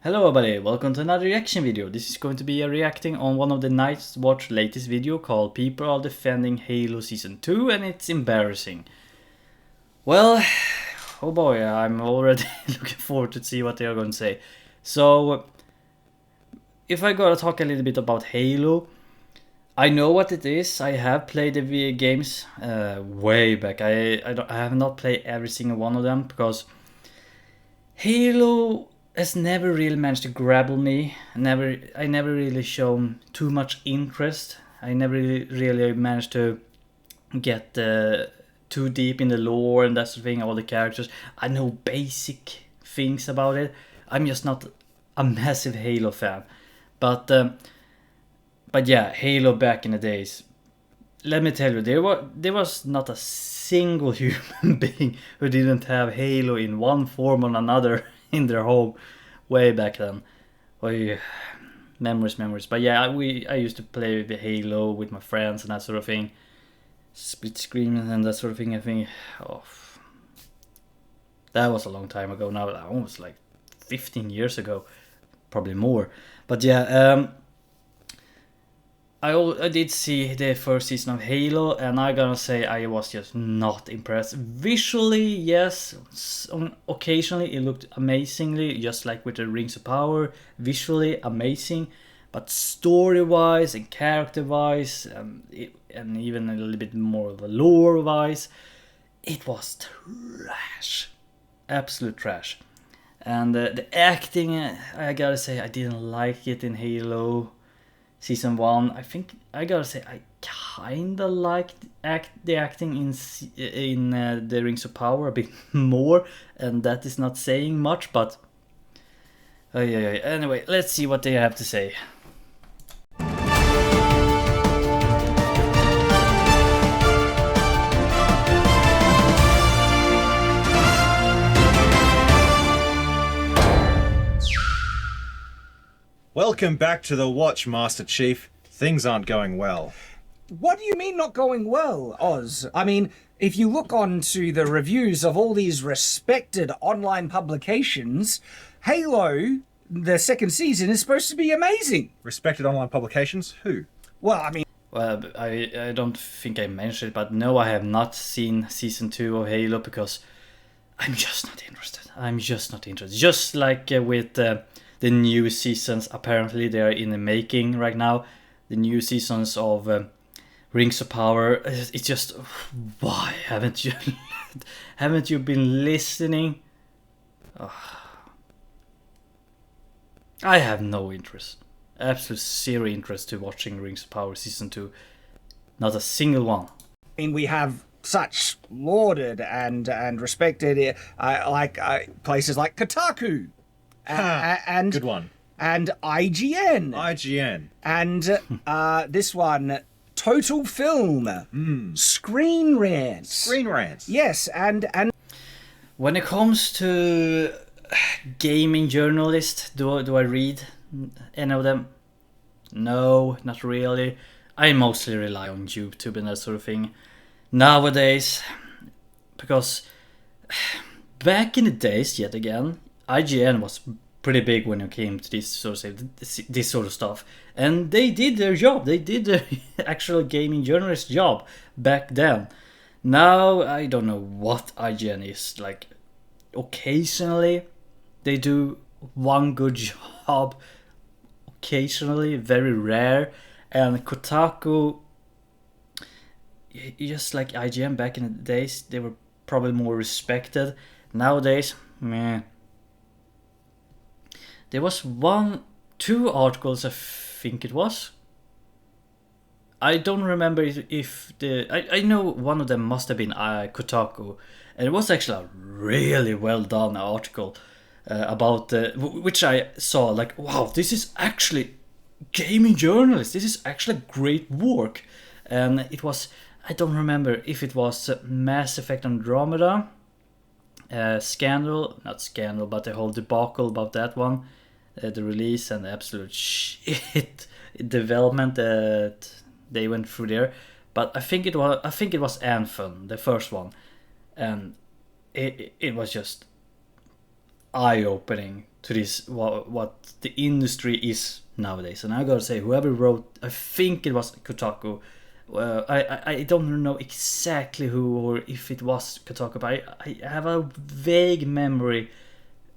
Hello everybody, welcome to another reaction video. This is going to be a reacting on one of the Night's Watch latest video called People Are Defending Halo Season 2 and it's embarrassing. Well, oh boy, I'm already looking forward to see what they are going to say. So, if I gotta talk a little bit about Halo, I know what it is. I have played the VA games way back. I have not played every single one of them because Halo has never really managed to grab me. I never really shown too much interest. I never really managed to get too deep in the lore and that sort of thing, all the characters. I know basic things about it. I'm just not a massive Halo fan. But yeah, Halo back in the days. Let me tell you, there was not a single human being who didn't have Halo in one form or another in their home way back then. Oh, memories. But yeah, I used to play the Halo with my friends and that sort of thing. Split screen and that sort of thing. I think, that was a long time ago now. Almost like 15 years ago, probably more. But yeah, I did see the first season of Halo, and I gotta say I was just not impressed. Visually, yes, occasionally it looked amazingly, just like with the Rings of Power. Visually amazing, but story-wise and character-wise, and even a little bit more of a lore-wise, it was trash, absolute trash. And the acting, I gotta say, I didn't like it in Halo Season 1. I think I gotta say I kinda liked the acting in the Rings of Power a bit more, and that is not saying much, but anyway, let's see what they have to say. Welcome back to the Watch, Master Chief. Things aren't going well. What do you mean not going well, Oz? I mean, if you look onto the reviews of all these respected online publications, Halo, the second season, is supposed to be amazing. Respected online publications? Who? Well, I mean... Well, I don't think I mentioned it, but no, I have not seen Season 2 of Halo because I'm just not interested. Just like with... the new seasons, apparently they are in the making right now. The new seasons of Rings of Power. It's just, why haven't you been listening? I have no interest, absolute zero interest to watching Rings of Power Season 2. Not a single one. I mean, we have such lauded and respected places like Kotaku. And good one. And IGN. And this one, Total Film. Screen Rants. Yes, and when it comes to gaming journalists, do I read any of them? No, not really. I mostly rely on YouTube and that sort of thing nowadays, because back in the days, yet again, IGN was pretty big when it came to this sort of stuff, and they did their job. They did their actual gaming journalist job back then. Now I don't know what IGN is like. Occasionally they do one good job, occasionally, very rare. And Kotaku, just like IGN back in the days, they were probably more respected. Nowadays, meh. There was two articles, I think it was. I don't remember if I know one of them must have been Kotaku, and it was actually a really well done article about which I saw like, wow, this is actually gaming journalists. This is actually great work, and it was, I don't remember if it was Mass Effect Andromeda, not scandal, but the whole debacle about that one. The release and the absolute shit development that they went through there. But I think it was Anthem, the first one, and it was just eye-opening to this what the industry is nowadays. And I gotta say, whoever wrote, I think it was Kotaku. I don't know exactly who or if it was Kotaku, but I have a vague memory.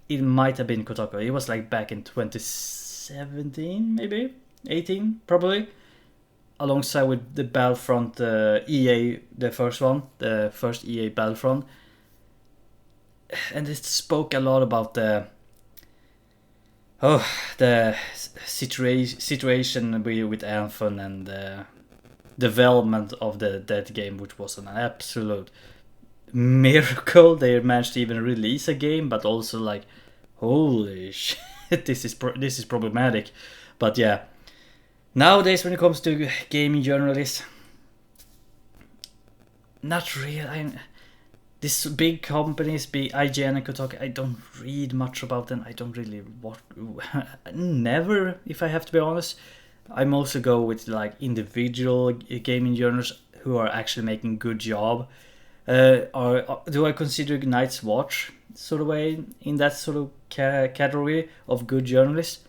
It might have been Kotaku. It was like back in 2017, maybe 18, probably, alongside with the Battlefront EA, the first EA Battlefront, and it spoke a lot about the situation with Anthem and the development of that game, which was an absolute miracle. They managed to even release a game, but also like, holy shit, this is problematic. But yeah, nowadays when it comes to gaming journalists, not really. These big companies, be IGN and Kotaku, I don't read much about them. I don't really never, if I have to be honest. I mostly go with like individual gaming journalists who are actually making good job. Do I consider Night's Watch sort of way in that sort of category of good journalists?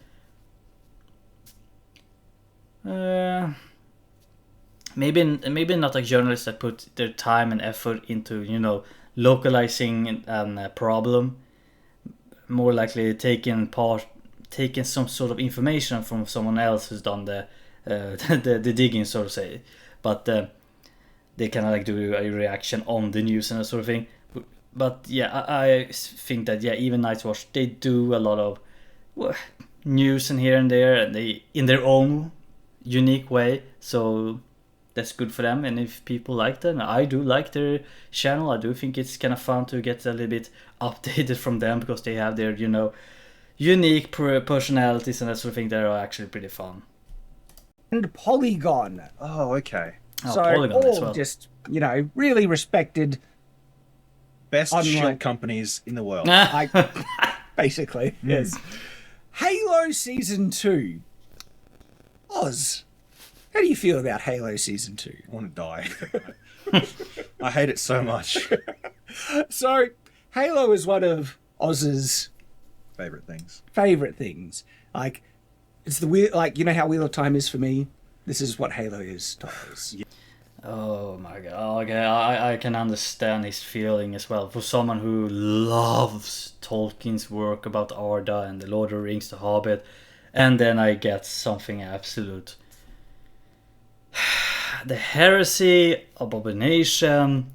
Maybe not a journalist that put their time and effort into, localizing a problem. More likely taking some sort of information from someone else who's done the digging, so to say. But they kind of like do a reaction on the news and that sort of thing. But yeah, I think that even Night's Watch, they do a lot of news and here and there, and they in their own unique way. So that's good for them. And if people like them, I do like their channel. I do think it's kind of fun to get a little bit updated from them, because they have their unique personalities and that sort of thing that are actually pretty fun. And Polygon. Oh, okay. So Polygon as all well. just, really respected, Best Unlike- shield companies in the world. basically, yes. Halo Season 2. Oz, how do you feel about Halo Season 2? I want to die. I hate it so much. So, Halo is one of Oz's Favorite things. favorite things. Like, it's the wheel, like, how Wheel of Time is for me. This is what Halo is to Oz. Oh my god, okay, I can understand his feeling as well. For someone who loves Tolkien's work about Arda and the Lord of the Rings, The Hobbit, and then I get something absolute. The heresy, abomination,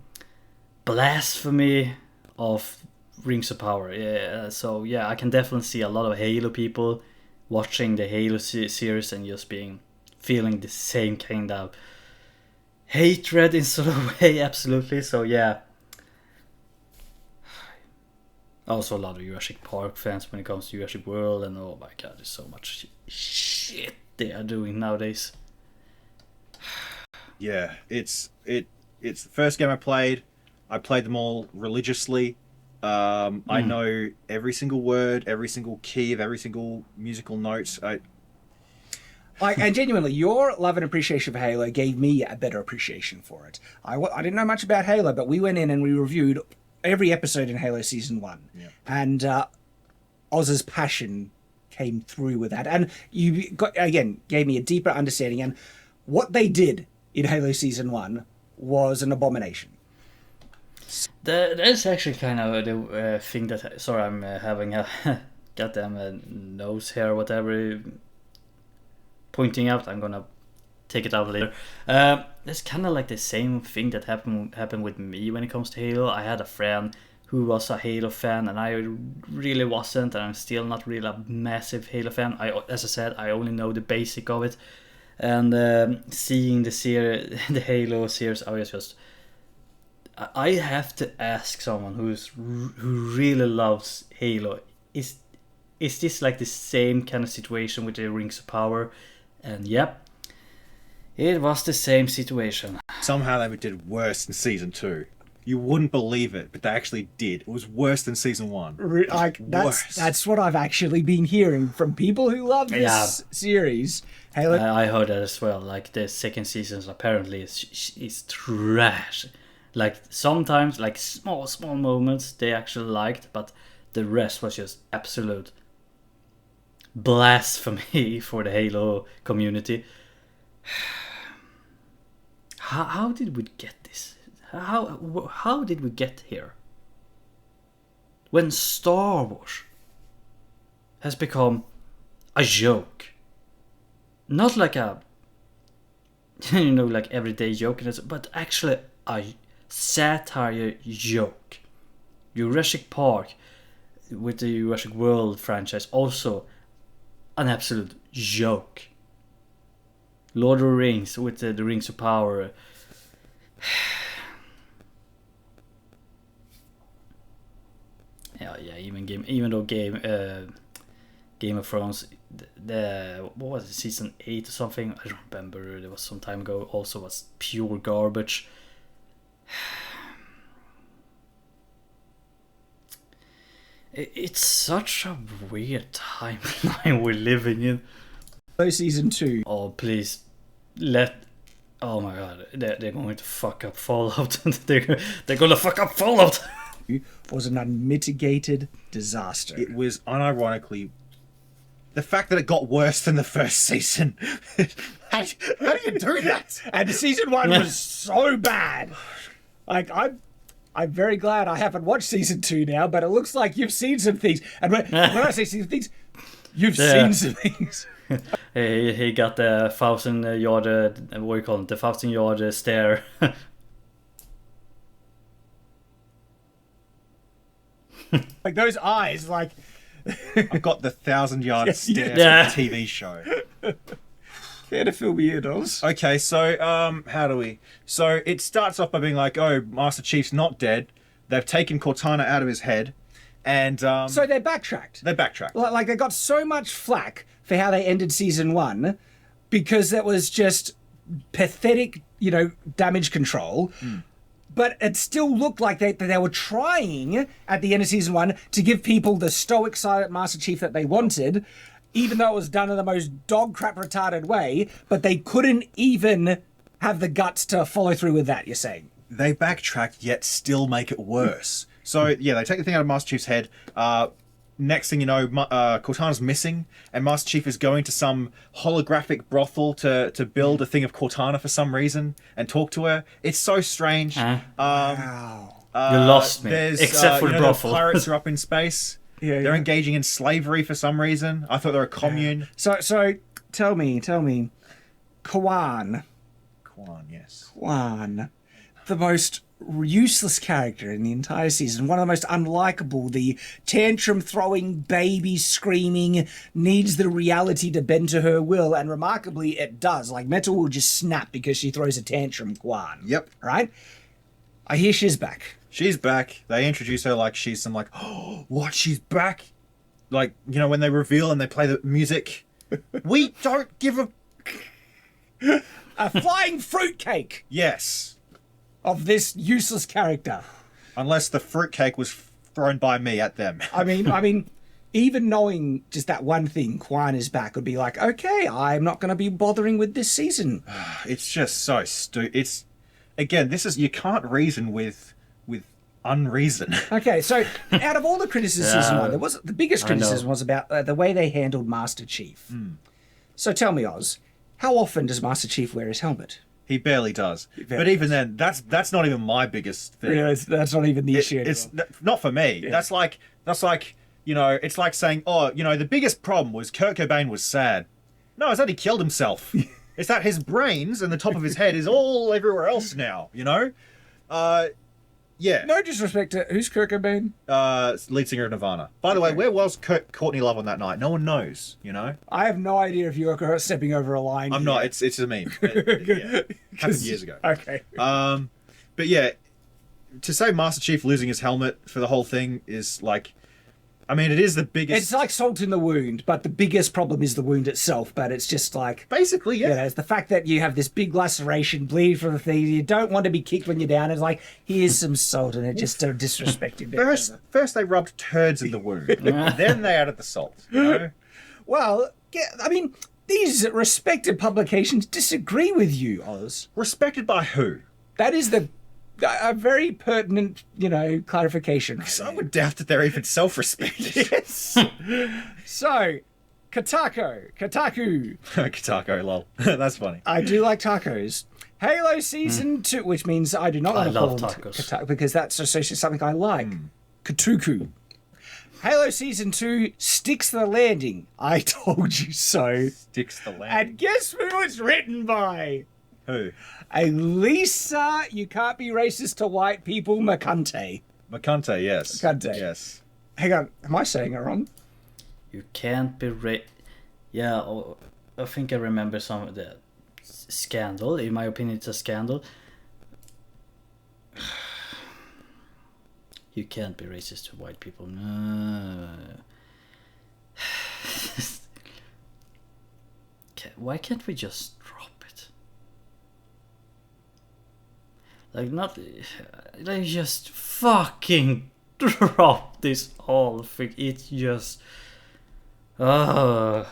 blasphemy of Rings of Power. Yeah, so yeah, I can definitely see a lot of Halo people watching the Halo series and just feeling the same kind of hatred in sort of way, absolutely. So yeah, also a lot of Jurassic Park fans when it comes to Jurassic World, and oh my god, there's so much shit they are doing nowadays. Yeah, it's the first game I played. I played them all religiously. I know every single word, every single key of every single musical note. And genuinely, your love and appreciation for Halo gave me a better appreciation for it. I didn't know much about Halo, but we went in and we reviewed every episode in Halo Season 1. Yeah. And Oz's passion came through with that. And you gave me a deeper understanding. And what they did in Halo Season 1 was an abomination. That's actually kind of the thing that... Sorry, I'm having a goddamn nose hair or whatever pointing out. I'm gonna take it out later. That's kind of like the same thing that happened with me when it comes to Halo. I had a friend who was a Halo fan, and I really wasn't, and I'm still not really a massive Halo fan. As I said, I only know the basic of it. And seeing the Halo series, I have to ask someone who really loves Halo, is this like the same kind of situation with the Rings of Power? And yep, it was the same situation. Somehow they did worse in Season 2. You wouldn't believe it, but they actually did. It was worse than Season 1. Worse. That's what I've actually been hearing from people who love this series. Halo. I heard that as well. Like the second season apparently is trash. Like sometimes, like small moments they actually liked, but the rest was just absolute blasphemy for the Halo community. How did we get this? How did we get here? When Star Wars has become a joke, not like a like everyday joke, but actually a satire joke. Jurassic Park with the Jurassic World franchise, also an absolute joke. Lord of the Rings with the Rings of Power. Yeah. Even though Game of Thrones, the what was it, season 8 or something? I don't remember. It was some time ago. Also was pure garbage. It's such a weird timeline we're living in. Season 2. Oh, please oh my god, they're going to fuck up Fallout. they're gonna fuck up Fallout. Was an unmitigated disaster. It was unironically the fact that it got worse than the first season. how do you do that? And season 1 was so bad. Like, I'm very glad I haven't watched season 2 now, but it looks like you've seen some things. And when I say some things, you've seen some things. He got the 1,000-yard, what do you call it? The 1,000-yard stare. Like those eyes, like. I've got the 1,000-yard stare TV show. Care to fill me in, Oz? Okay, so how do we? So it starts off by being like, oh, Master Chief's not dead. They've taken Cortana out of his head, and so they backtracked. They backtracked. Like they got so much flack for how they ended season 1, because that was just pathetic, damage control. But it still looked like they were trying at the end of season 1 to give people the stoic silent Master Chief that they wanted, even though it was done in the most dog crap retarded way. But they couldn't even have the guts to follow through with that, you're saying? They backtrack, yet still make it worse. So yeah, they take the thing out of Master Chief's head. Next thing you know, Cortana's missing, and Master Chief is going to some holographic brothel to build a thing of Cortana for some reason and talk to her. It's so strange. Wow. You lost me. Except for the brothel. The pirates are up in space. They're engaging in slavery for some reason. I thought they were a commune. So tell me, Kwan, yes. Kwan, the most useless character in the entire season, one of the most unlikable, the tantrum throwing, baby screaming, needs the reality to bend to her will, and remarkably it does. Like, metal will just snap because she throws a tantrum. Kwan. Yep. Right? I hear she's back. She's back. They introduce her like she's some oh, what, she's back? Like, when they reveal and they play the music. We don't give a flying fruitcake. Yes. Of this useless character. Unless the fruitcake was thrown by me at them. I mean, even knowing just that one thing, Kwan is back, would be like, okay, I'm not going to be bothering with this season. It's just so stupid. It's, again, you can't reason with unreason. Okay, so out of all the criticisms of season 1, the biggest criticism was about the way they handled Master Chief. So tell me, Oz, how often does Master Chief wear his helmet? He barely does. But even then, that's not even my biggest thing. Yeah, that's not even the issue. It's not for me. Yeah. That's like it's like saying, oh, the biggest problem was Kurt Cobain was sad. No, it's that he killed himself. It's that his brains and the top of his head is all everywhere else now. Yeah. No disrespect to who's Kurt Cobain? Lead singer of Nirvana. By the way, where was Courtney Love on that night? No one knows. I have no idea if you're stepping over a line. I'm not. It's a meme. Happened years ago. Okay. But yeah, to say Master Chief losing his helmet for the whole thing is like, it is the biggest. It's like salt in the wound, but the biggest problem is the wound itself. But it's just like basically, yeah. It's the fact that you have this big laceration, bleed from the thing. You don't want to be kicked when you're down. It's like, here's some salt, and it just to disrespect you. First they rubbed turds in the wound, then they added the salt. Well, these respected publications disagree with you, Oz. Respected by who? That is a very pertinent, clarification. I would doubt that they're even self-respected. So, Kotaku. Taco, lol. That's funny. I do like tacos. Halo Season 2, which means I do not want to call love them tacos. Kotaku because that's associated with something I like. Kotuku. Halo Season 2 sticks the landing. I told you so. Sticks the land. And guess who it's written by? Who? A Lisa, you can't be racist to white people, McCunty. McCunty, yes. McCunty. Yes. Hang on, am I saying it wrong? You can't be Yeah, I think I remember some of the scandal. In my opinion, it's a scandal. You can't be racist to white people. No. Why can't we just drop it? Like just fucking drop this whole thing. It's just... I'm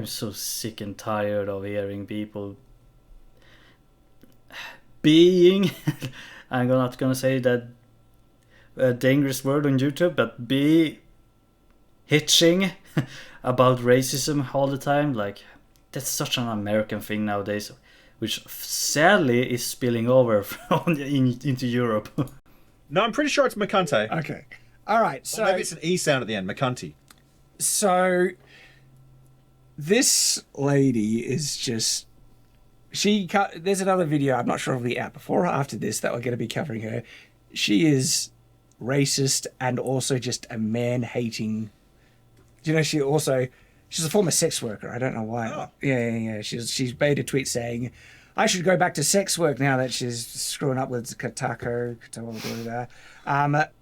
so sick and tired of hearing people being... I'm not gonna say that a dangerous word on YouTube, but be hitching about racism all the time. Like, that's such an American thing nowadays, which sadly is spilling over into Europe. No, I'm pretty sure it's McCunty. Okay. All right, so... Maybe it's an E sound at the end, McCunty. So, this lady is just... There's another video, I'm not sure if it'll be out before or after this, that we're going to be covering her. She is racist and also just a man-hating... Do you know, she's a former sex worker. I don't know why. Oh. Yeah. She's made a tweet saying, I should go back to sex work now that she's screwing up with Kotaku,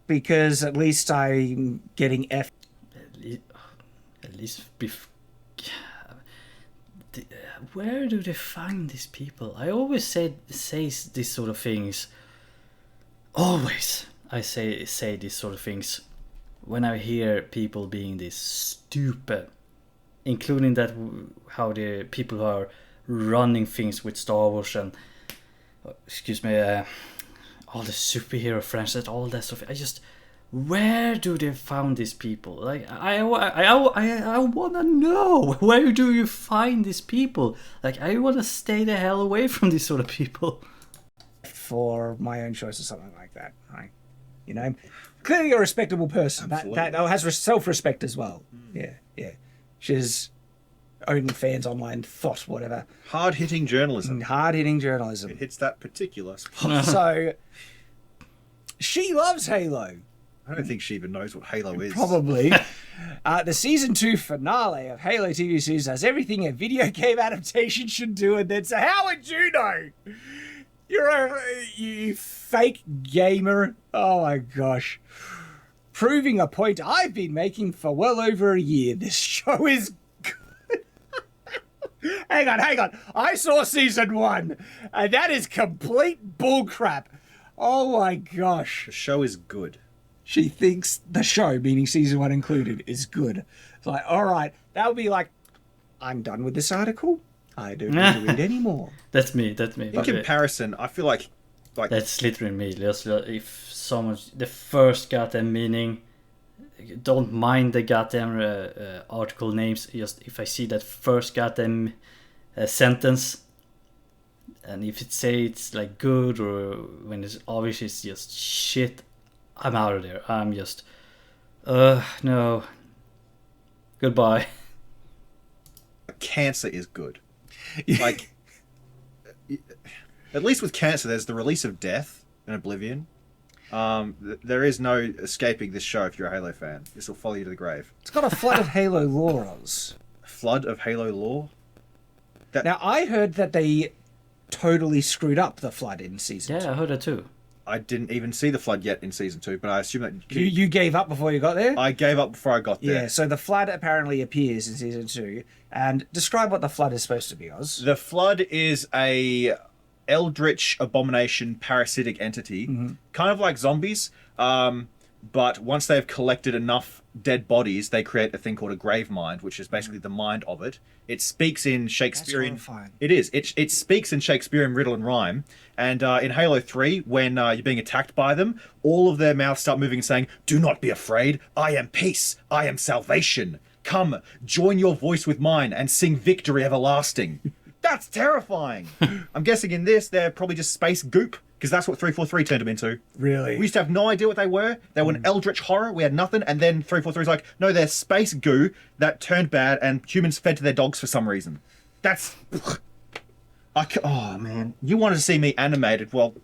because at least I'm getting F. At least where do they find these people? I always say these sort of things. Always I say these sort of things when I hear people being this stupid, including that how the people who are running things with Star Wars and all the superhero franchises, all that stuff. Where do they find these people? Like, I wanna know, where do you find these people? Like, I wanna stay the hell away from these sort of people. For my own choice or something like that, right? You know, clearly a respectable person that has self-respect as well. Yeah. She's OnlyFans, online thought, whatever. Hard-hitting journalism. Hard-hitting journalism. It hits that particular spot. So, she loves Halo. I don't think she even knows what Halo is. Probably. The season 2 finale of Halo TV series has everything a video game adaptation should do, and then so how would you know? You fake gamer. Oh my gosh. Proving a point I've been making for well over a year. This show is good. Hang on. I saw season 1, and that is complete bullcrap. Oh my gosh. The show is good. She thinks the show, meaning season 1 included, is good. It's like, all right, that would be like, I'm done with this article. I don't need to read anymore. That's me. In comparison, I feel like that's literally me. Just if the first goddamn meaning, don't mind the goddamn article names. Just if I see that first goddamn sentence, and if it say it's like good or when it's obviously it's just shit, I'm out of there. I'm just, no. Goodbye. Cancer is good. Like, at least with Cancer, there's the release of death in Oblivion. There is no escaping this show if you're a Halo fan. This will follow you to the grave. It's got a flood of Halo lore, Oz. Flood of Halo lore? Now, I heard that they totally screwed up the flood in season 2. Yeah, I heard that too. I didn't even see the flood yet in season 2, but I assume that You gave up before you got there? I gave up before I got there. Yeah, so the flood apparently appears in season 2. And describe what the flood is supposed to be, Oz. The flood is a eldritch abomination parasitic entity, kind of like zombies, but once they've collected enough dead bodies, they create a thing called a grave mind, which is basically the mind of it. It speaks in Shakespearean. That's horrifying. It is. It speaks in Shakespearean riddle and rhyme. And in Halo 3, when you're being attacked by them, all of their mouths start moving and saying, "Do not be afraid. I am peace. I am salvation. Come, join your voice with mine and sing victory everlasting. That's terrifying. I'm guessing in this, they're probably just space goop, because that's what 343 turned them into. Really? We used to have no idea what they were. They were an eldritch horror. We had nothing. And then 343 is like, no, they're space goo that turned bad and humans fed to their dogs for some reason. That's... oh, man. You wanted to see me animated. Well...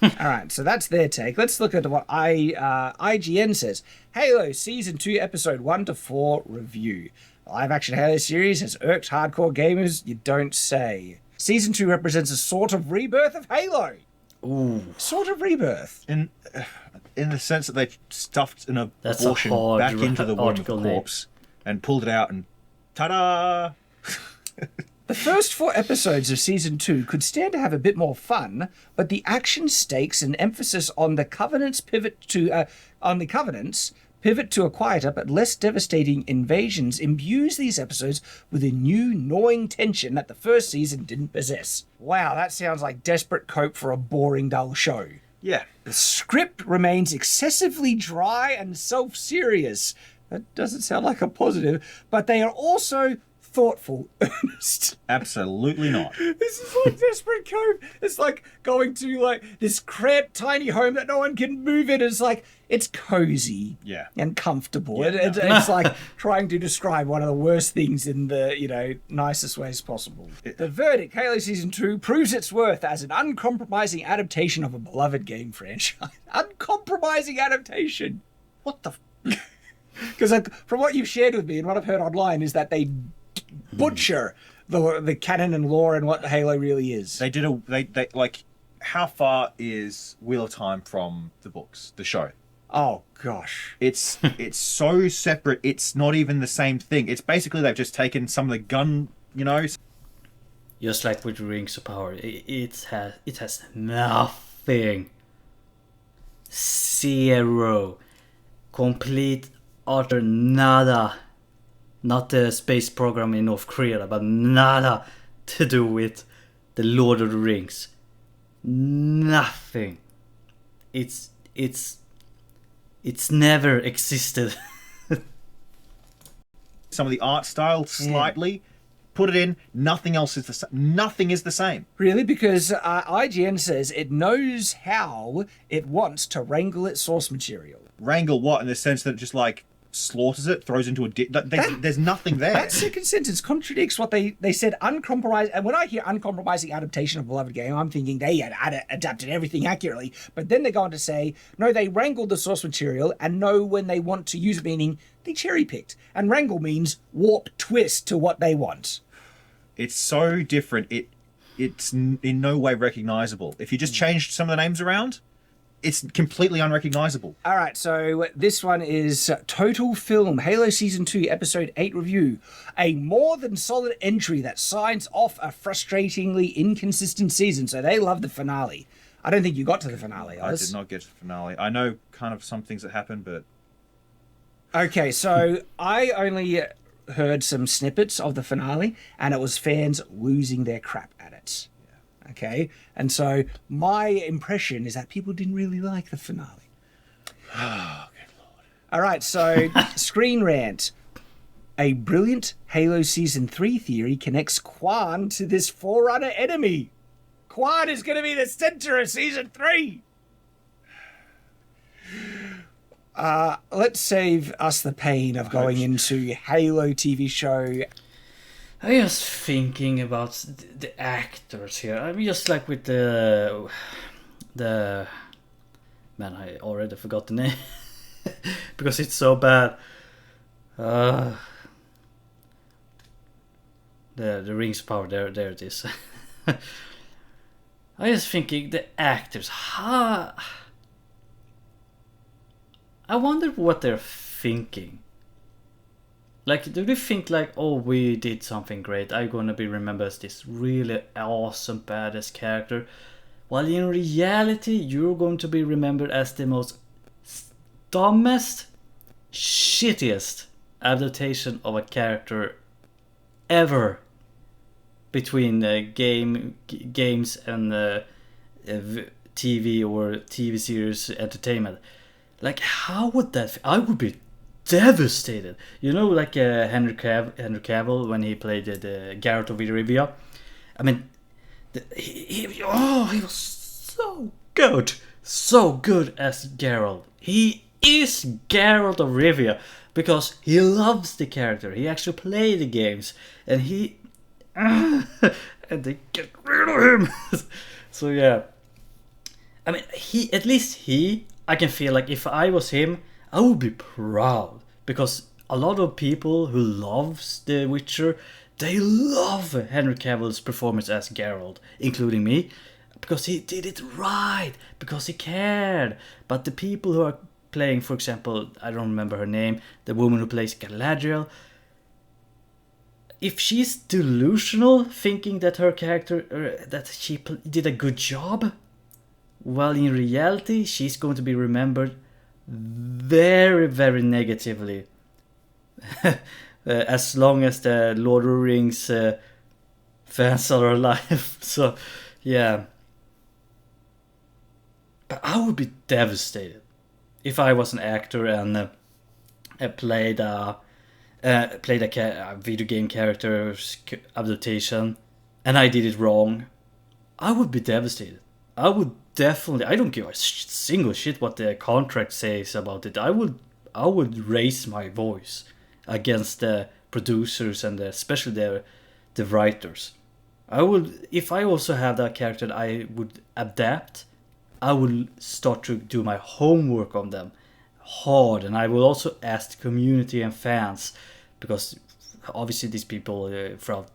All right, so that's their take. Let's look at what IGN says. Halo Season 2, Episode 1 to 4 review. The live-action Halo series has irked hardcore gamers, you don't say. Season 2 represents a sort of rebirth of Halo. Ooh, Sort of rebirth. In the sense that they stuffed an That's a abortion hard back into the womb of article a name. corpse and pulled it out and ta-da! The first 4 episodes of Season 2 could stand to have a bit more fun, but the action stakes and emphasis on the Covenant's pivot to a quieter but less devastating invasions imbues these episodes with a new gnawing tension that the first season didn't possess. Wow, that sounds like desperate cope for a boring, dull show. Yeah. The script remains excessively dry and self-serious. That doesn't sound like a positive, but they are also thoughtful, earnest. Absolutely not. This is like desperate cope. It's like going to like this cramped tiny home that no one can move in. It's like it's cozy, Yeah. and comfortable. Yeah, It's like trying to describe one of the worst things in the nicest ways possible. The verdict: Halo Season 2 proves its worth as an uncompromising adaptation of a beloved game franchise. Uncompromising adaptation. What the... Because from what you've shared with me and what I've heard online is that they butcher the canon and lore and what Halo really is. They did they like, how far is Wheel of Time from the books, the show? Oh gosh. It's so separate, it's not even the same thing. It's basically they've just taken some of the gun, just like with Rings of Power, it has nothing. Zero. Complete, utter nada. Not the space program in North Korea, but nada to do with the Lord of the Rings. Nothing. It's never existed. Some of the art style slightly, put it in, nothing else is the same. Nothing is the same. Really? Because IGN says it knows how it wants to wrangle its source material. Wrangle what? In the sense that it just like slaughters it, throws into a there's nothing there. That second sentence contradicts what they said. Uncompromised. And when I hear uncompromising adaptation of a beloved game, I'm thinking they had adapted everything accurately. But then they go on to say, no, they wrangled the source material and know when they want to use it, meaning they cherry picked. And wrangle means warp twist to what they want. It's so different. It's in no way recognizable. If you just changed some of the names around, it's completely unrecognizable. All right, so this one is Total Film, Halo Season 2, Episode 8 review. A more than solid entry that signs off a frustratingly inconsistent season. So they love the finale. I don't think you got to the finale, Oz. I did not get to the finale. I know kind of some things that happened, but... Okay, so I only heard some snippets of the finale, and it was fans losing their crap at it. Okay, and so my impression is that people didn't really like the finale. Oh, good lord. All right, so Screen Rant. A brilliant Halo Season 3 theory connects Quan to this Forerunner enemy. Quan is going to be the center of Season 3. Let's save us the pain of going into Halo TV show. I'm just thinking about the actors here. I'm just like with the man, I already forgot the name because it's so bad. The Rings of Power. There it is. I'm just thinking the actors. I wonder what they're thinking. Like, do they think like, oh, we did something great, I'm gonna be remembered as this really awesome badass character, while in reality you're going to be remembered as the most dumbest, shittiest adaptation of a character ever between games and TV or TV series entertainment. Like, how would that I would be devastated. You know, like Henry Cavill when he played the Geralt of Rivia. I mean, he was so good as Geralt. He is Geralt of Rivia because he loves the character. He actually played the games, and and they get rid of him. So yeah, I mean, I can feel like if I was him, I would be proud, because a lot of people who loves The Witcher, they love Henry Cavill's performance as Geralt, including me, because he did it right, because he cared. But the people who are playing, for example, I don't remember her name, the woman who plays Galadriel, if she's delusional, thinking that her character, that she did a good job, well, in reality, she's going to be remembered very, very negatively. As long as the Lord of the Rings fans are alive. So, yeah. But I would be devastated if I was an actor and played a video game character's adaptation and I did it wrong. I would be devastated. I would definitely. I don't give a single shit what the contract says about it. I would raise my voice against the producers and especially the writers. I would, if I also have that character that I would adapt, I will start to do my homework on them hard, and I will also ask the community and fans, because obviously these people throughout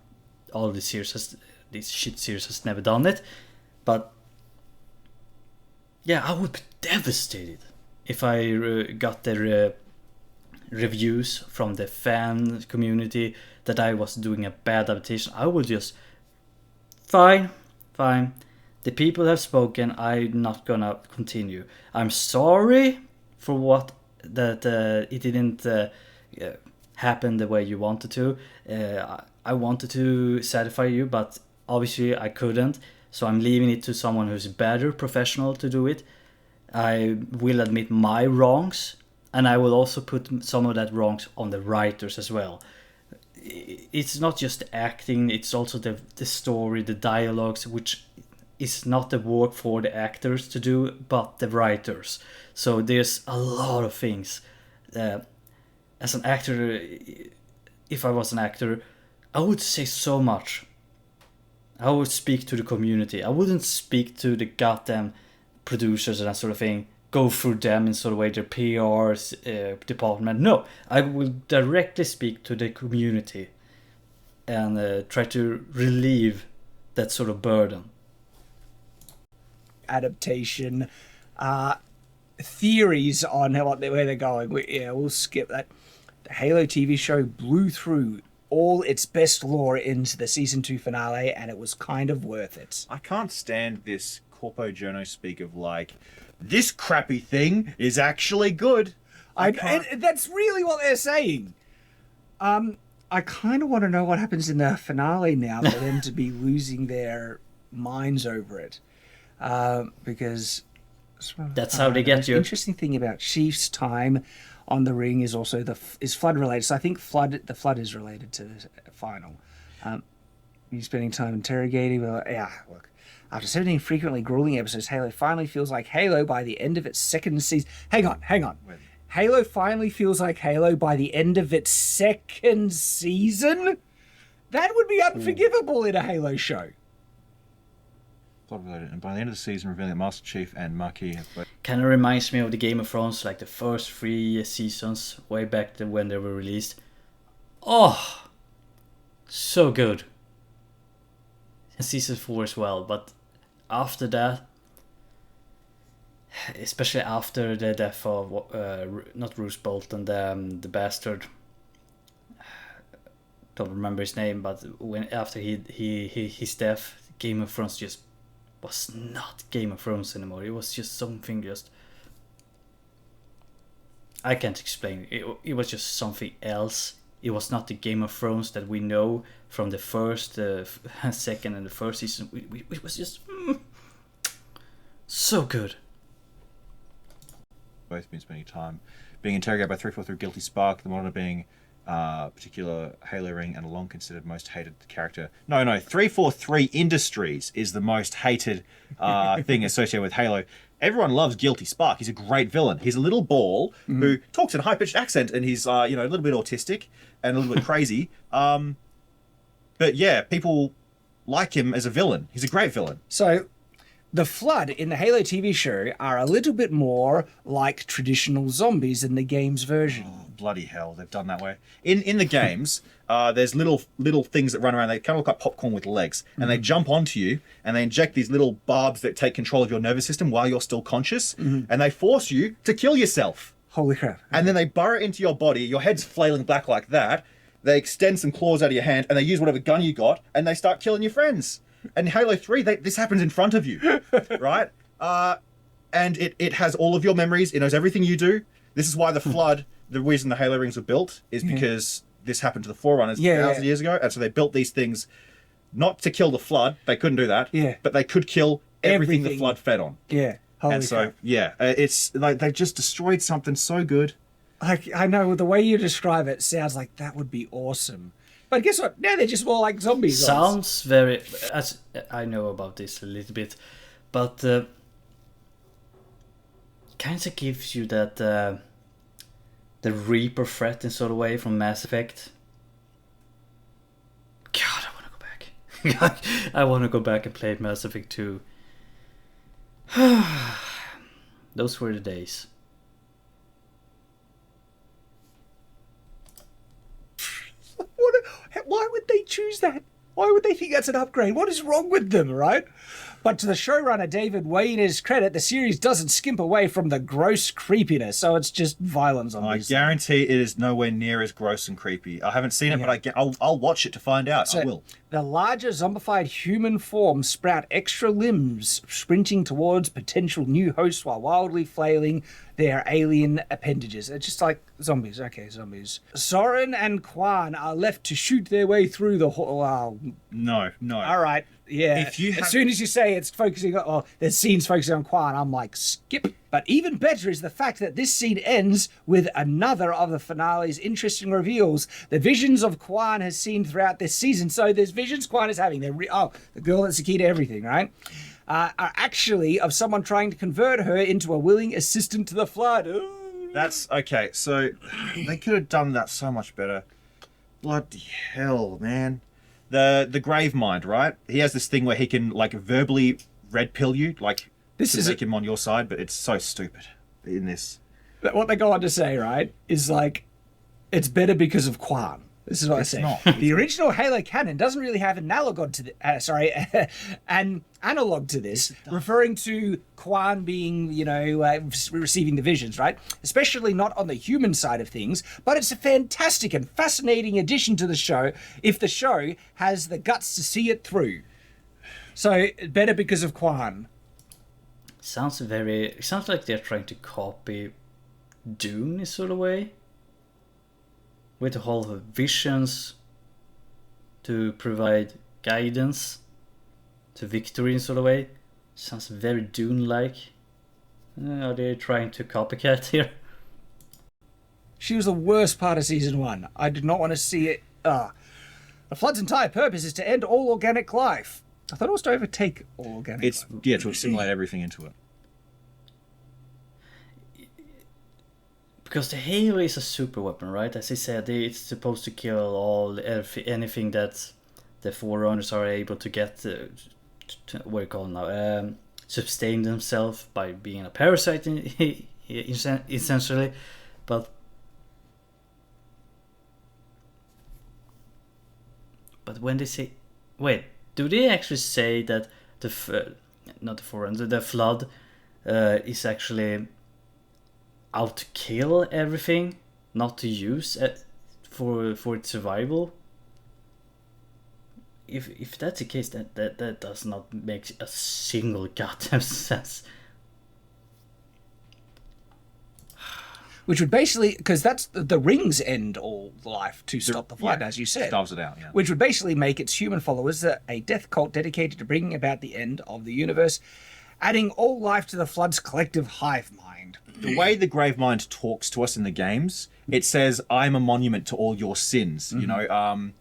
all the series, this shit series has never done it, but yeah, I would be devastated if I got the reviews from the fan community that I was doing a bad adaptation. I would just, fine. The people have spoken. I'm not gonna continue. I'm sorry for what that it didn't happen the way you wanted to. I wanted to satisfy you, but obviously I couldn't. So I'm leaving it to someone who's better professional to do it. I will admit my wrongs, and I will also put some of that wrongs on the writers as well. It's not just acting, it's also the story, the dialogues, which is not the work for the actors to do, but the writers. So there's a lot of things. As an actor, if I was an actor, I would say so much. I would speak to the community. I wouldn't speak to the goddamn producers and that sort of thing. Go through them in sort of way, their PR department. No, I will directly speak to the community and try to relieve that sort of burden. Adaptation, theories on where they're going. We'll skip that. The Halo TV show blew through all its best lore into the season 2 finale, and it was kind of worth it. I can't stand this Corpo Journo speak of like, this crappy thing is actually good. And that's really what they're saying. I kind of want to know what happens in the finale now for them to be losing their minds over it. Because that's how they get you. The interesting thing about Chief's time on the ring is also is Flood related. So I think the Flood is related to the final. He's spending time interrogating. Well, yeah, look. After 17 frequently grueling episodes, Halo finally feels like Halo by the end of its second season. Hang on. Halo finally feels like Halo by the end of its second season? That would be unforgivable in a Halo show. And by the end of the season, revealing that Master Chief and Marquis have both... Kind of reminds me of the Game of Thrones, like the first 3 seasons, way back when they were released. Oh, so good. And season 4 as well, but after that, especially after the death of not Roose Bolton, the bastard, don't remember his name, but after his death, Game of Thrones just was not Game of Thrones anymore. It was just something just, I can't explain it. It was just something else. It was not the Game of Thrones that we know from the first, second, and the first season. It was just so good. Both been spending time being interrogated by 343 Guilty Spark, the monitor being particular Halo ring and long considered most hated character. No, 343 Industries is the most hated thing associated with Halo. Everyone loves Guilty Spark. He's a great villain. He's a little ball who talks in a high-pitched accent, and he's a little bit autistic and a little bit crazy. But yeah, people like him as a villain. He's a great villain. So, the Flood in the Halo TV show are a little bit more like traditional zombies in the game's version. Bloody hell, they've done that way. In the games, there's little things that run around. They kind of look like popcorn with legs, and they jump onto you, and they inject these little barbs that take control of your nervous system while you're still conscious, and they force you to kill yourself. Holy crap. And then they burrow into your body, your head's flailing back like that, they extend some claws out of your hand, and they use whatever gun you got, and they start killing your friends. And Halo 3, this happens in front of you, right? And it has all of your memories, it knows everything you do. This is why the Flood... The reason the Halo rings were built is because this happened to the Forerunners thousands of years ago, and so they built these things not to kill the Flood. They couldn't do that. Yeah. But they could kill everything the Flood fed on. Yeah. Holy and so, crap. it's like they just destroyed something so good. I know, the way you describe it sounds like that would be awesome. But guess what? Now they're just more like zombies. Sounds very... As I know about this a little bit, but kind of gives you that... the Reaper threat in sort of way from Mass Effect. God, I want to go back. I want to go back and play Mass Effect 2. Those were the days. Why would they choose that? Why would they think that's an upgrade? What is wrong with them, right? But to the showrunner David Wayner's credit, the series doesn't skimp away from the gross creepiness, so it's just violence on I this. guarantee it is nowhere near as gross and creepy. I haven't seen it, but I'll watch it to find out. I will. The larger zombified human forms sprout extra limbs, sprinting towards potential new hosts while wildly flailing their alien appendages. It's just like zombies. Okay, zombies. Soren and Quan are left to shoot their way through the whole... No. All right, yeah. If you As soon as you say it's focusing on... there's scenes focusing on Quan, I'm like, skip. But even better is the fact that this scene ends with another of the finale's interesting reveals. The visions of Quan has seen throughout this season. So there's visions Quan is having. The girl that's the key to everything, right? Are actually of someone trying to convert her into a willing assistant to the Flood. Ooh. That's okay. So they could have done that so much better. Bloody hell, man. The Grave Mind, right? He has this thing where he can like verbally red pill you, like This to is make him on your side, but it's so stupid in this. What they go on to say, right, is like, it's better because of Quan. This is what I say. not. The original Halo canon doesn't really have an analog to an analog to this, referring to Quan being, receiving the visions, right? Especially not on the human side of things, but it's a fantastic and fascinating addition to the show if the show has the guts to see it through. So, better because of Quan. Sounds like they're trying to copy Dune in sort of way. With the whole visions to provide guidance to victory in sort of way. Sounds very Dune-like. Are they trying to copycat here? She was the worst part of season 1. I did not want to see it. The Flood's entire purpose is to end all organic life. I thought it was to overtake all organic life. To assimilate everything into it. Because the Halo is a super weapon, right? As I said, it's supposed to kill anything that the Forerunners are able to get what do you call it now? Sustain themselves by being a parasite, essentially. But when they say, wait, do they actually say that not the Forerunners, the Flood is actually out to kill everything, not to use for its survival? If that's the case, that does not make a single goddamn sense. Which would basically, because that's the rings end all life to stop the Flood, as you said. Starves it out, yeah. Which would basically make its human followers a death cult dedicated to bringing about the end of the universe. adding all life to the Flood's collective hive mind. The way the Gravemind talks to us in the games, it says, "I'm a monument to all your sins." You know,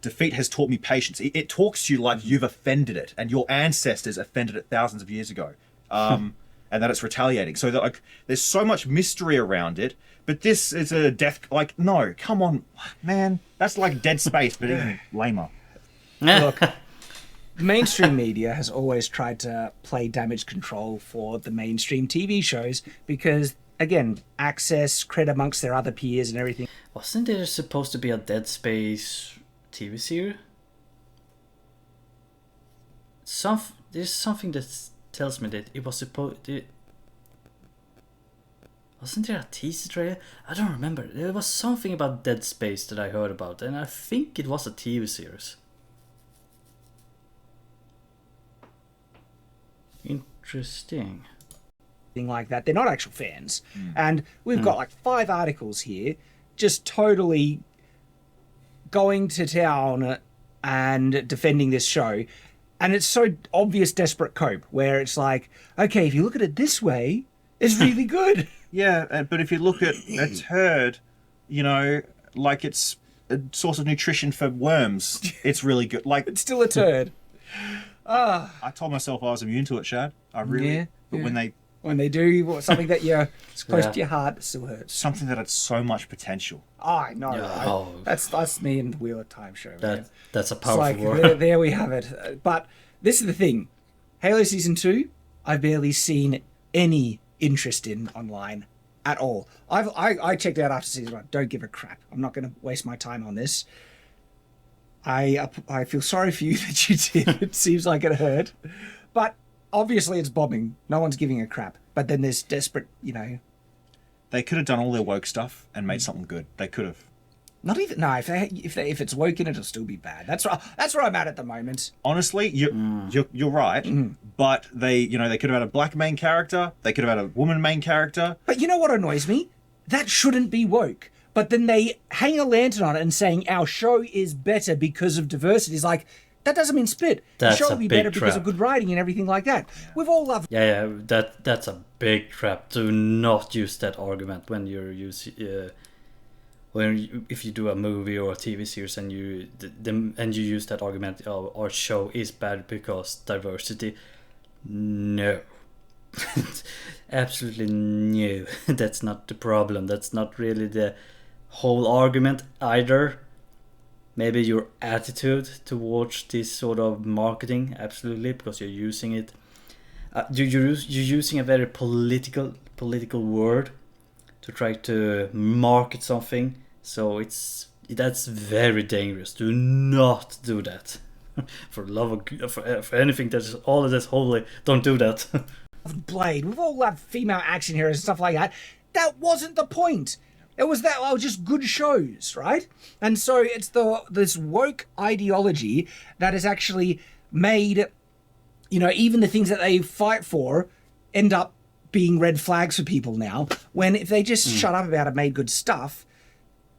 defeat has taught me patience. It talks to you like you've offended it, and your ancestors offended it thousands of years ago, and that it's retaliating. So that, like, there's so much mystery around it. But this is a death. Like, no, come on, man. That's like Dead Space, but even lamer. Look, mainstream media has always tried to play damage control for the mainstream TV shows because, again, access, credit amongst their other peers and everything. Wasn't there supposed to be a Dead Space TV series? There's something that tells me that it was supposed to... Wasn't there a teaser trailer? I don't remember. There was something about Dead Space that I heard about, and I think it was a TV series. Interesting. Thing like that. They're not actual fans. And we've got like 5 articles here just totally going to town and defending this show. And it's so obvious desperate cope where it's like, okay, if you look at it this way, it's really good. Yeah, but if you look at a turd, you know, like it's a source of nutrition for worms, it's really good. Like, It's still a turd. I told myself I was immune to it, Shad. I really. Yeah, But yeah. When they do something that it's close Yeah. to your heart, it still hurts. something that had so much potential. Oh, I know. Yeah, Right? oh. That's me and the Wheel of Time show. Man. That's a It's powerful like, word. there we have it. But this is the thing. Halo Season 2, I've barely seen any interest in online at all. I checked out after Season 1. Don't give a crap. I'm not going to waste my time on this. I feel sorry for you that you did. It seems like it hurt. But obviously it's bombing. No one's giving a crap. But then there's desperate, They could have done all their woke stuff and made something good. They could have. not even no. If it's woken, it'll still be bad. That's where I'm at the moment. Honestly, you're right. But they could have had a black main character. They could have had a woman main character. But you know what annoys me? That shouldn't be woke. But then they hang a lantern on it and saying our show is better because of diversity. It's like, that doesn't mean spit. That's the show a will be big because trap. of good writing and everything like that. We've all loved Yeah, that's a big trap. Do not use that argument when you're using if you do a movie or a TV series and you use that argument. Oh, our show is bad because diversity. No, absolutely no. That's not the problem. That's not really the whole argument either. Maybe your attitude towards this sort of marketing, absolutely, because you're using it. You're using a very political word to try to market something. So that's very dangerous. Do not do that. For love of for anything that's all of this holy, don't do that. Blade. We've all loved female action heroes and stuff like that. That wasn't the point. It was just good shows, right? And so it's this woke ideology that has actually made, even the things that they fight for end up being red flags for people now. When if they just shut up about it, made good stuff,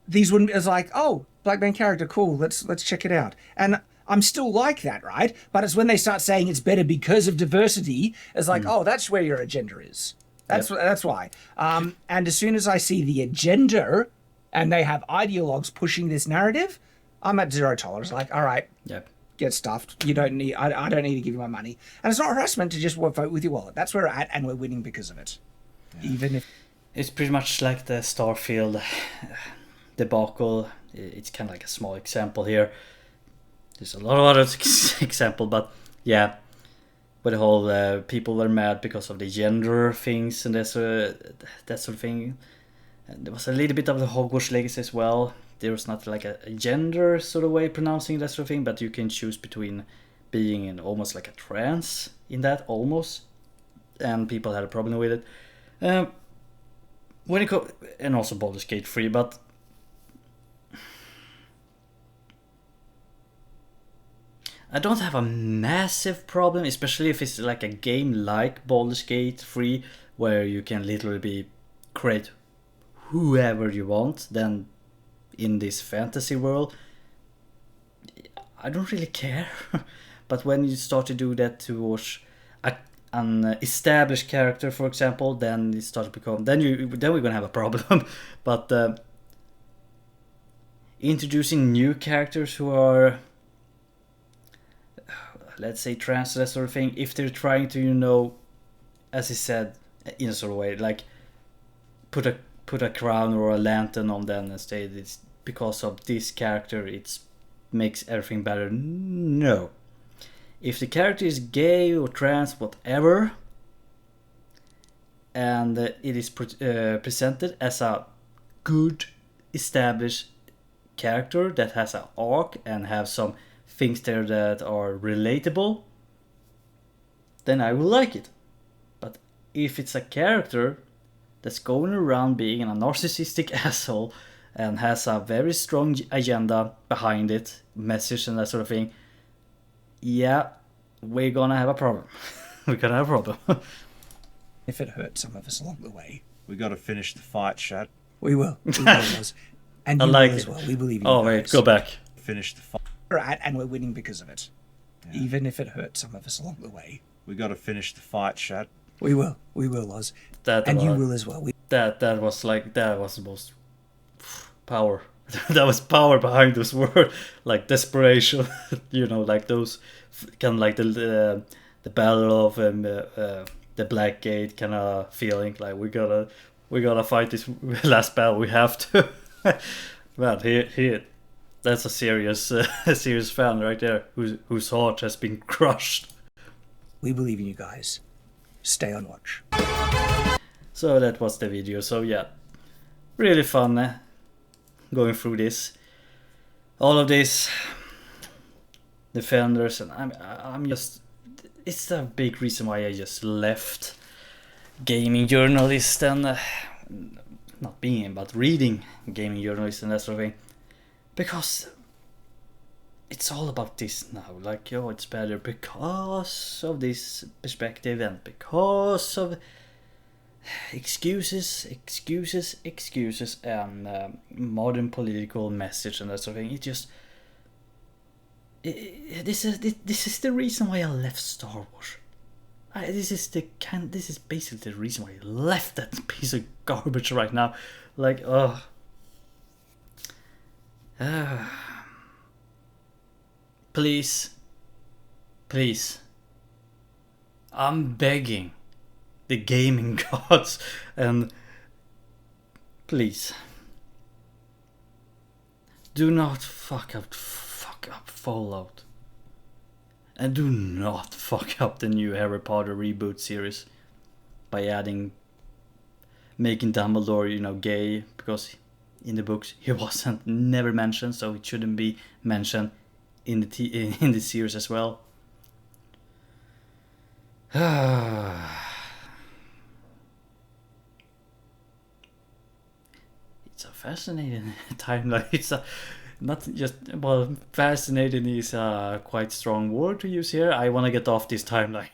these wouldn't. It's like, oh, black man character, cool. Let's check it out. And I'm still like that, right? But it's when they start saying it's better because of diversity, it's like, oh, that's where your agenda is. That's why. And as soon as I see the agenda and they have ideologues pushing this narrative, I'm at zero tolerance. Like, all right, Yep. get stuffed. You don't need. I don't need to give you my money. And it's not harassment to just vote with your wallet. That's where we're at, and we're winning because of it. Yeah. Even if It's pretty much like the Starfield debacle. It's kind of like a small example here. There's a lot of other example, but yeah. But the whole people were mad because of the gender things and that sort of thing. And there was a little bit of the Hogwarts Legacy as well. There was not like a gender sort of way of pronouncing that sort of thing, but you can choose between being in almost like a trance in that, almost. And people had a problem with it. When it and also Baldur's Gate 3, but I don't have a massive problem, especially if it's like a game like Baldur's Gate 3, where you can literally create whoever you want. Then in this fantasy world, I don't really care. But when you start to do that towards an established character, for example, then it starts to become then we're gonna have a problem. But introducing new characters who are, let's say, trans, that sort of thing, if they're trying to, as he said, in a sort of way, like put a crown or a lantern on them and say it's because of this character, it makes everything better. No. If the character is gay or trans, whatever, and it is presented as a good established character that has an arc and have some things there that are relatable, then I will like it. But if it's a character that's going around being a narcissistic asshole and has a very strong agenda behind it, message and that sort of thing, yeah, we're gonna have a problem. We're gonna have a problem. If it hurts some of us along the way. We got to finish the fight, Shad. We will. We will, Oz. And I you like will as it. well. We believe in you Oh wait, guys. go back. Finish the fight. Right, and we're winning because of it. Even if it hurts some of us along the way. We got to finish the fight, Shad. We will. We will, Oz. That And you was- will as well. That was the most power. That was power behind those words, like desperation. Like those kind of like the battle of the Black Gate kind of feeling. Like we gotta fight this last battle. We have to. Man, he that's a serious serious fan right there, whose heart has been crushed. We believe in you guys. Stay on watch. So that was the video. So yeah, really fun going through this. All of this Defenders, and I'm just, it's a big reason why I just left gaming journalist and not being, but reading gaming journalist and that sort of thing, because it's all about this now. Like, it's better because of this perspective and because of excuses and modern political message and that sort of thing. It just this is the reason why I left Star Wars. This is basically the reason why I left that piece of garbage right now. Like, please, I'm begging the gaming gods, and please do not fuck up Fallout, and do not fuck up the new Harry Potter reboot series by making Dumbledore, gay, because in the books he wasn't never mentioned, so it shouldn't be mentioned in the series as well. It's a fascinating timeline. It's not just, fascinating is a quite strong word to use here. I want to get off this timeline.